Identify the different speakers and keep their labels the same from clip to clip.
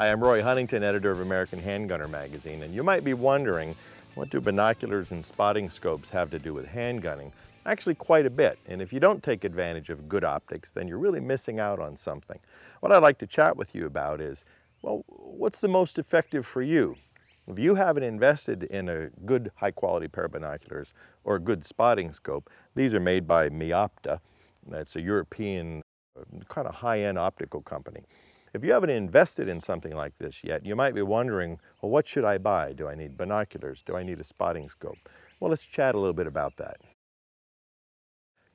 Speaker 1: Hi, I'm Roy Huntington, editor of American Handgunner magazine, and you might be wondering, what do binoculars and spotting scopes have to do with handgunning? Actually, quite a bit, and if you don't take advantage of good optics, then you're really missing out on something. What I'd like to chat with you about is, well, what's the most effective for you? If you haven't invested in a good high-quality pair of binoculars or a good spotting scope, these are made by Meopta. That's a European kind of high-end optical company. If you haven't invested in something like this yet, you might be wondering, well, what should I buy? Do I need binoculars? Do I need a spotting scope? Well, let's chat a little bit about that.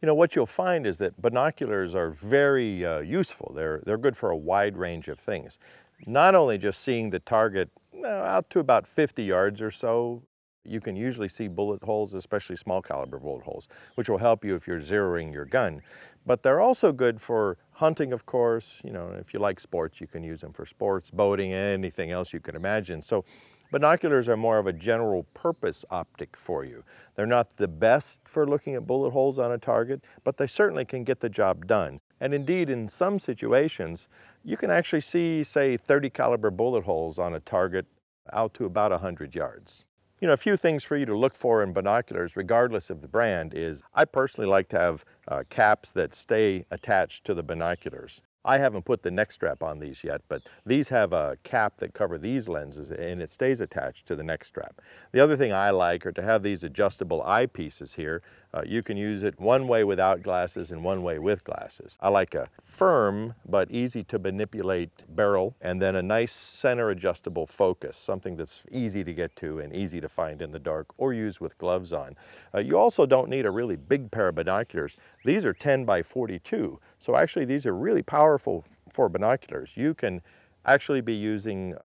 Speaker 1: You know, what you'll find is that binoculars are very useful. They're good for a wide range of things. Not only just seeing the target out to about 50 yards or so. You can usually see bullet holes, especially small caliber bullet holes, which will help you if you're zeroing your gun. But they're also good for hunting, of course. You know, if you like sports, you can use them for sports, boating, anything else you can imagine. So binoculars are more of a general purpose optic for you. They're not the best for looking at bullet holes on a target, but they certainly can get the job done. And indeed, in some situations, you can actually see, say, 30 caliber bullet holes on a target out to about 100 yards. You know, a few things for you to look for in binoculars, regardless of the brand, is I personally like to have caps that stay attached to the binoculars. I haven't put the neck strap on these yet, but these have a cap that cover these lenses and it stays attached to the neck strap. The other thing I like are to have these adjustable eyepieces here. You can use it one way without glasses and one way with glasses. I like a firm but easy to manipulate barrel and then a nice center adjustable focus, something that's easy to get to and easy to find in the dark or use with gloves on. You also don't need a really big pair of binoculars. These are 10 by 42, so actually these are really powerful for binoculars. You can actually be using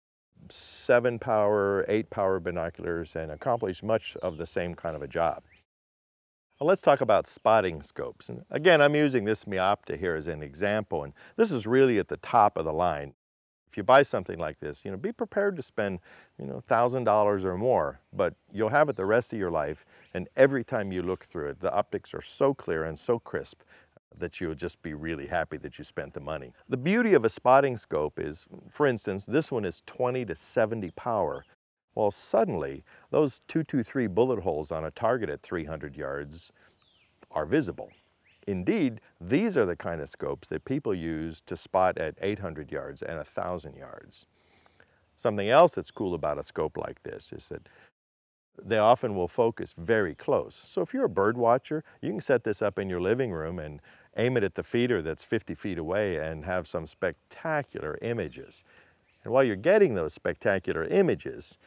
Speaker 1: 7 power, 8 power binoculars and accomplish much of the same kind of a job. Well, let's talk about spotting scopes. And again, I'm using this Meopta here as an example, and this is really at the top of the line. If you buy something like this, you know, be prepared to spend, $1,000 or more, but you'll have it the rest of your life, and every time you look through it, the optics are so clear and so crisp that you'll just be really happy that you spent the money. The beauty of a spotting scope is, for instance, this one is 20 to 70 power. Well, suddenly, those 223 bullet holes on a target at 300 yards are visible. Indeed, these are the kind of scopes that people use to spot at 800 yards and 1,000 yards. Something else that's cool about a scope like this is that they often will focus very close. So if you're a bird watcher, you can set this up in your living room and aim it at the feeder that's 50 feet away and have some spectacular images. And while you're getting those spectacular images,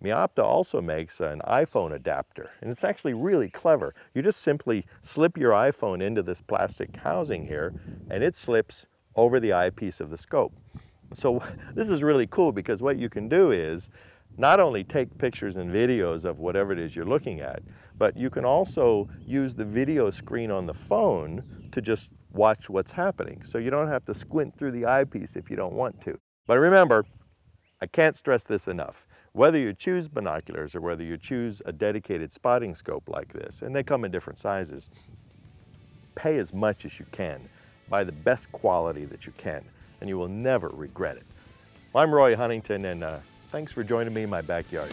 Speaker 1: Meopta also makes an iPhone adapter, and it's actually really clever. You just simply slip your iPhone into this plastic housing here, and it slips over the eyepiece of the scope. So this is really cool because what you can do is not only take pictures and videos of whatever it is you're looking at, but you can also use the video screen on the phone to just watch what's happening. So you don't have to squint through the eyepiece if you don't want to. But remember, I can't stress this enough. Whether you choose binoculars or whether you choose a dedicated spotting scope like this, and they come in different sizes, pay as much as you can. Buy the best quality that you can, and you will never regret it. Well, I'm Roy Huntington, and thanks for joining me in my backyard.